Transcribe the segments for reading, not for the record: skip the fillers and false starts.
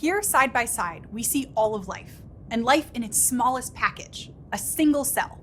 Here, side by side, we see all of life, and life in its smallest package, a single cell.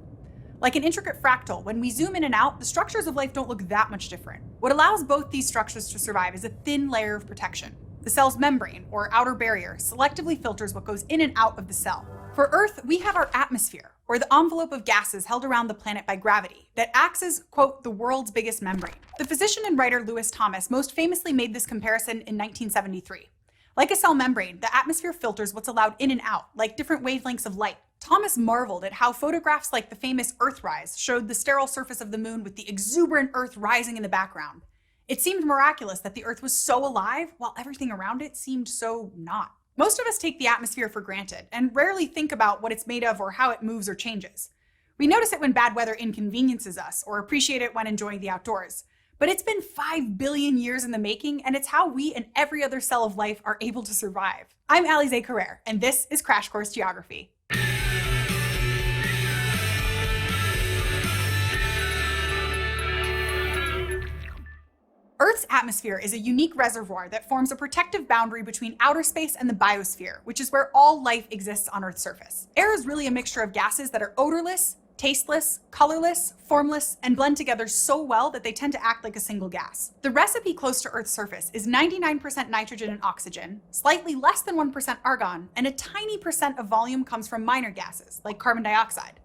Like an intricate fractal, when we zoom in and out, the structures of life don't look that much different. What allows both these structures to survive is a thin layer of protection. The cell's membrane, or outer barrier, selectively filters what goes in and out of the cell. For Earth, we have our atmosphere, or the envelope of gases held around the planet by gravity, that acts as, quote, the world's biggest membrane. The physician and writer Lewis Thomas most famously made this comparison in 1973. Like a cell membrane, the atmosphere filters what's allowed in and out, like different wavelengths of light. Thomas marveled at how photographs like the famous Earthrise showed the sterile surface of the moon with the exuberant Earth rising in the background. It seemed miraculous that the Earth was so alive while everything around it seemed so not. Most of us take the atmosphere for granted and rarely think about what it's made of or how it moves or changes. We notice it when bad weather inconveniences us or appreciate it when enjoying the outdoors. But it's been 5 billion years in the making, and it's how we and every other cell of life are able to survive. I'm Alize Carrere, and this is Crash Course Geography. Earth's atmosphere is a unique reservoir that forms a protective boundary between outer space and the biosphere, which is where all life exists on Earth's surface. Air is really a mixture of gases that are odorless, tasteless, colorless, formless, and blend together so well that they tend to act like a single gas. The recipe close to Earth's surface is 99% nitrogen and oxygen, slightly less than 1% argon, and a tiny percent of volume comes from minor gases, like carbon dioxide.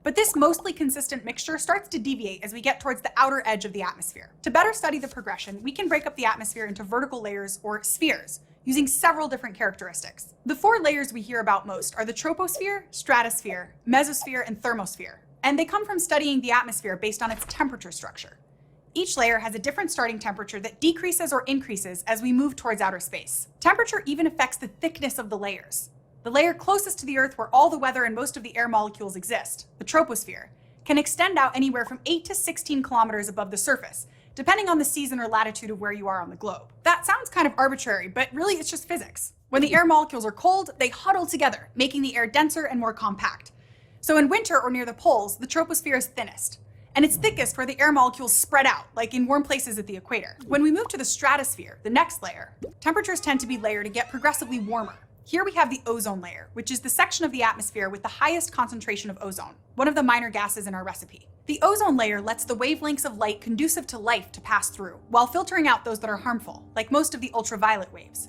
But this mostly consistent mixture starts to deviate as we get towards the outer edge of the atmosphere. To better study the progression, we can break up the atmosphere into vertical layers, or spheres, using several different characteristics. The 4 layers we hear about most are the troposphere, stratosphere, mesosphere, and thermosphere, and they come from studying the atmosphere based on its temperature structure. Each layer has a different starting temperature that decreases or increases as we move towards outer space. Temperature even affects the thickness of the layers. The layer closest to the Earth, where all the weather and most of the air molecules exist, the troposphere, can extend out anywhere from 8 to 16 kilometers above the surface, depending on the season or latitude of where you are on the globe. That sounds kind of arbitrary, but really it's just physics. When the air molecules are cold, they huddle together, making the air denser and more compact. So in winter or near the poles, the troposphere is thinnest, and it's thickest where the air molecules spread out, like in warm places at the equator. When we move to the stratosphere, the next layer, temperatures tend to be layered and get progressively warmer. Here we have the ozone layer, which is the section of the atmosphere with the highest concentration of ozone, one of the minor gases in our recipe. The ozone layer lets the wavelengths of light conducive to life to pass through, while filtering out those that are harmful, like most of the ultraviolet waves.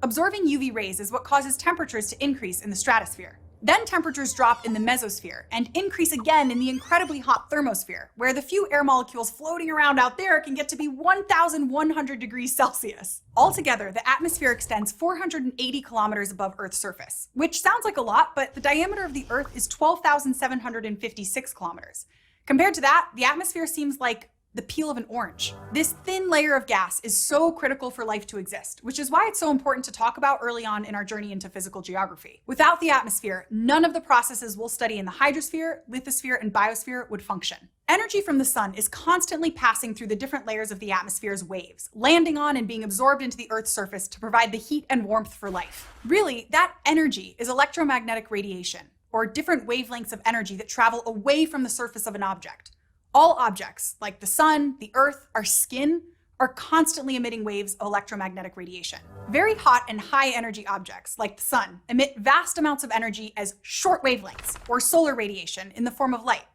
Absorbing UV rays is what causes temperatures to increase in the stratosphere. Then temperatures drop in the mesosphere and increase again in the incredibly hot thermosphere, where the few air molecules floating around out there can get to be 1,100 degrees Celsius. Altogether, the atmosphere extends 480 kilometers above Earth's surface, which sounds like a lot, but the diameter of the Earth is 12,756 kilometers. Compared to that, the atmosphere seems like the peel of an orange. This thin layer of gas is so critical for life to exist, which is why it's so important to talk about early on in our journey into physical geography. Without the atmosphere, none of the processes we'll study in the hydrosphere, lithosphere, and biosphere would function. Energy from the sun is constantly passing through the different layers of the atmosphere's waves, landing on and being absorbed into the Earth's surface to provide the heat and warmth for life. Really, that energy is electromagnetic radiation, or different wavelengths of energy that travel away from the surface of an object. All objects, like the sun, the Earth, our skin, are constantly emitting waves of electromagnetic radiation. Very hot and high energy objects, like the sun, emit vast amounts of energy as short wavelengths, or solar radiation, in the form of light.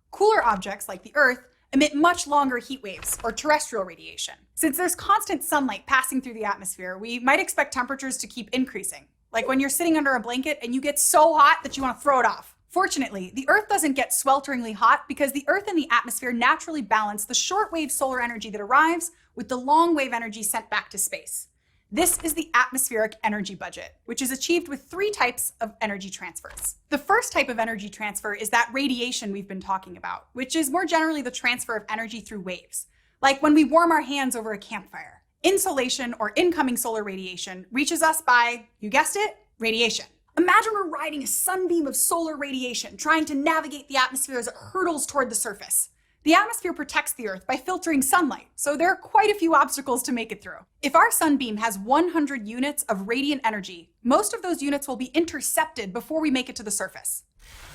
Cooler objects, like the Earth, emit much longer heat waves, or terrestrial radiation. Since there's constant sunlight passing through the atmosphere, we might expect temperatures to keep increasing, like when you're sitting under a blanket and you get so hot that you want to throw it off. Fortunately, the Earth doesn't get swelteringly hot because the Earth and the atmosphere naturally balance the short-wave solar energy that arrives with the long-wave energy sent back to space. This is the atmospheric energy budget, which is achieved with 3 types of energy transfers. The first type of energy transfer is that radiation we've been talking about, which is more generally the transfer of energy through waves, like when we warm our hands over a campfire. Insolation, or incoming solar radiation, reaches us by, you guessed it, radiation. Imagine we're riding a sunbeam of solar radiation, trying to navigate the atmosphere as it hurtles toward the surface. The atmosphere protects the Earth by filtering sunlight, so there are quite a few obstacles to make it through. If our sunbeam has 100 units of radiant energy, most of those units will be intercepted before we make it to the surface.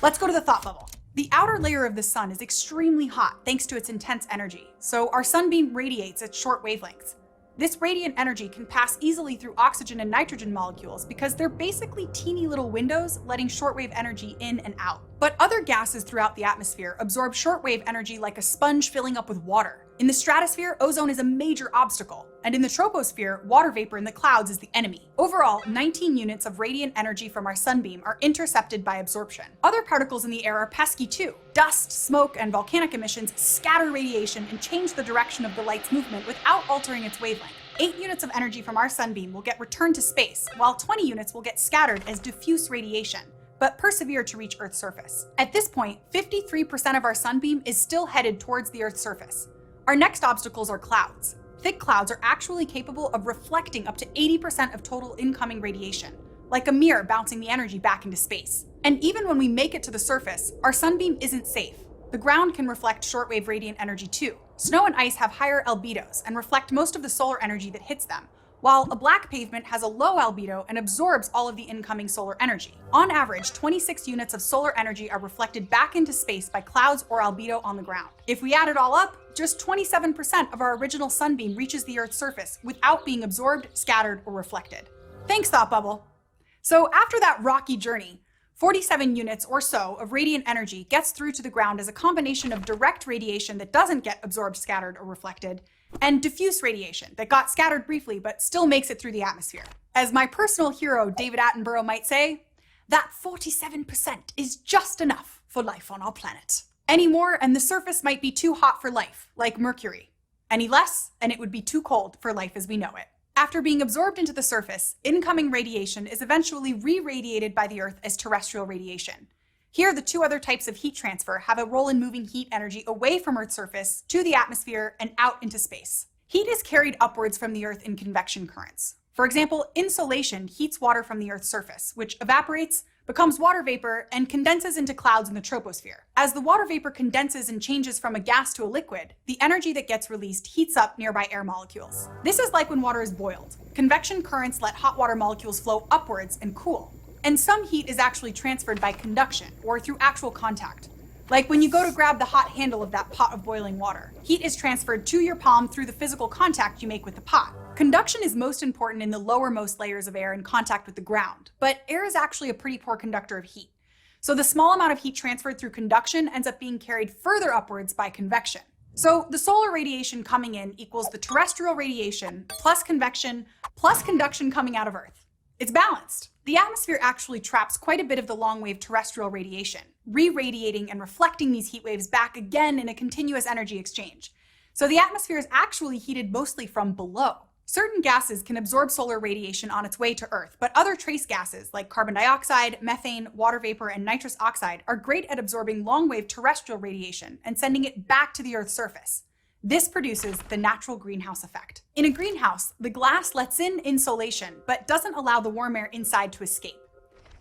Let's go to the thought bubble. The outer layer of the sun is extremely hot thanks to its intense energy, so our sunbeam radiates at short wavelengths. This radiant energy can pass easily through oxygen and nitrogen molecules because they're basically teeny little windows letting shortwave energy in and out. But other gases throughout the atmosphere absorb shortwave energy like a sponge filling up with water. In the stratosphere, ozone is a major obstacle, and in the troposphere, water vapor in the clouds is the enemy. Overall, 19 units of radiant energy from our sunbeam are intercepted by absorption. Other particles in the air are pesky too. Dust, smoke, and volcanic emissions scatter radiation and change the direction of the light's movement without altering its wavelength. 8 units of energy from our sunbeam will get returned to space, while 20 units will get scattered as diffuse radiation, but persevere to reach Earth's surface. At this point, 53% of our sunbeam is still headed towards the Earth's surface. Our next obstacles are clouds. Thick clouds are actually capable of reflecting up to 80% of total incoming radiation, like a mirror bouncing the energy back into space. And even when we make it to the surface, our sunbeam isn't safe. The ground can reflect shortwave radiant energy too. Snow and ice have higher albedos and reflect most of the solar energy that hits them, while a black pavement has a low albedo and absorbs all of the incoming solar energy. On average, 26 units of solar energy are reflected back into space by clouds or albedo on the ground. If we add it all up, just 27% of our original sunbeam reaches the Earth's surface without being absorbed, scattered, or reflected. Thanks, Thought Bubble. So after that rocky journey, 47 units or so of radiant energy gets through to the ground as a combination of direct radiation that doesn't get absorbed, scattered, or reflected, and diffuse radiation that got scattered briefly but still makes it through the atmosphere. As my personal hero David Attenborough might say, that 47% is just enough for life on our planet. Any more and the surface might be too hot for life, like Mercury. Any less and it would be too cold for life as we know it. After being absorbed into the surface, incoming radiation is eventually re-radiated by the Earth as terrestrial radiation. Here, the two other types of heat transfer have a role in moving heat energy away from Earth's surface to the atmosphere and out into space. Heat is carried upwards from the Earth in convection currents. For example, insolation heats water from the Earth's surface, which evaporates, becomes water vapor, and condenses into clouds in the troposphere. As the water vapor condenses and changes from a gas to a liquid, the energy that gets released heats up nearby air molecules. This is like when water is boiled. Convection currents let hot water molecules flow upwards and cool. And some heat is actually transferred by conduction or through actual contact. Like when you go to grab the hot handle of that pot of boiling water. Heat is transferred to your palm through the physical contact you make with the pot. Conduction is most important in the lowermost layers of air in contact with the ground, but air is actually a pretty poor conductor of heat. So the small amount of heat transferred through conduction ends up being carried further upwards by convection. So the solar radiation coming in equals the terrestrial radiation plus convection plus conduction coming out of Earth. It's balanced. The atmosphere actually traps quite a bit of the long-wave terrestrial radiation, re-radiating and reflecting these heat waves back again in a continuous energy exchange. So the atmosphere is actually heated mostly from below. Certain gases can absorb solar radiation on its way to Earth, but other trace gases like carbon dioxide, methane, water vapor, and nitrous oxide are great at absorbing long-wave terrestrial radiation and sending it back to the Earth's surface. This produces the natural greenhouse effect. In a greenhouse, the glass lets in insolation, but doesn't allow the warm air inside to escape.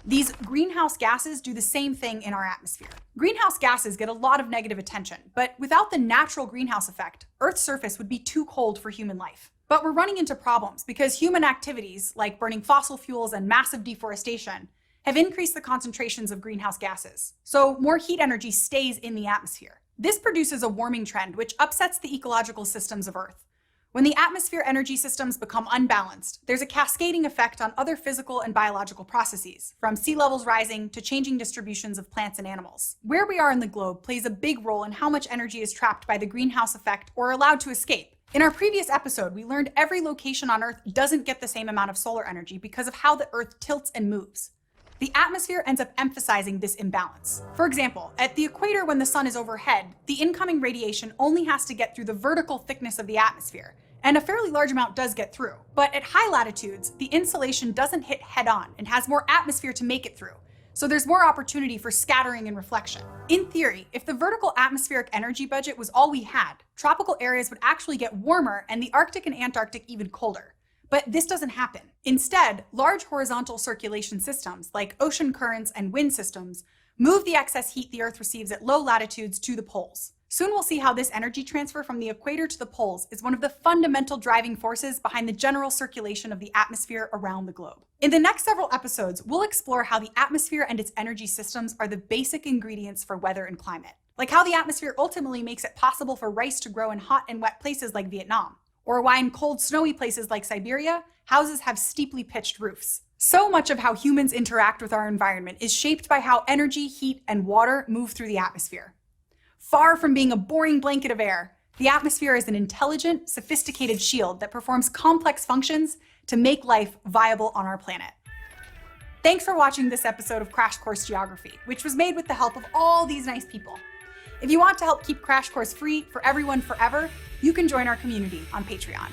These greenhouse gases do the same thing in our atmosphere. Greenhouse gases get a lot of negative attention, but without the natural greenhouse effect, Earth's surface would be too cold for human life. But we're running into problems because human activities, like burning fossil fuels and massive deforestation, have increased the concentrations of greenhouse gases. So more heat energy stays in the atmosphere. This produces a warming trend which upsets the ecological systems of Earth. When the atmosphere energy systems become unbalanced, there's a cascading effect on other physical and biological processes, from sea levels rising to changing distributions of plants and animals. Where we are in the globe plays a big role in how much energy is trapped by the greenhouse effect or allowed to escape. In our previous episode, we learned every location on Earth doesn't get the same amount of solar energy because of how the Earth tilts and moves. The atmosphere ends up emphasizing this imbalance. For example, at the equator when the sun is overhead, the incoming radiation only has to get through the vertical thickness of the atmosphere, and a fairly large amount does get through. But at high latitudes, the insolation doesn't hit head-on and has more atmosphere to make it through, so there's more opportunity for scattering and reflection. In theory, if the vertical atmospheric energy budget was all we had, tropical areas would actually get warmer and the Arctic and Antarctic even colder. But this doesn't happen. Instead, large horizontal circulation systems, like ocean currents and wind systems, move the excess heat the Earth receives at low latitudes to the poles. Soon we'll see how this energy transfer from the equator to the poles is one of the fundamental driving forces behind the general circulation of the atmosphere around the globe. In the next several episodes, we'll explore how the atmosphere and its energy systems are the basic ingredients for weather and climate, like how the atmosphere ultimately makes it possible for rice to grow in hot and wet places like Vietnam, or why in cold, snowy places like Siberia, houses have steeply pitched roofs. So much of how humans interact with our environment is shaped by how energy, heat, and water move through the atmosphere. Far from being a boring blanket of air, the atmosphere is an intelligent, sophisticated shield that performs complex functions to make life viable on our planet. Thanks for watching this episode of Crash Course Geography, which was made with the help of all these nice people. If you want to help keep Crash Course free for everyone forever, you can join our community on Patreon.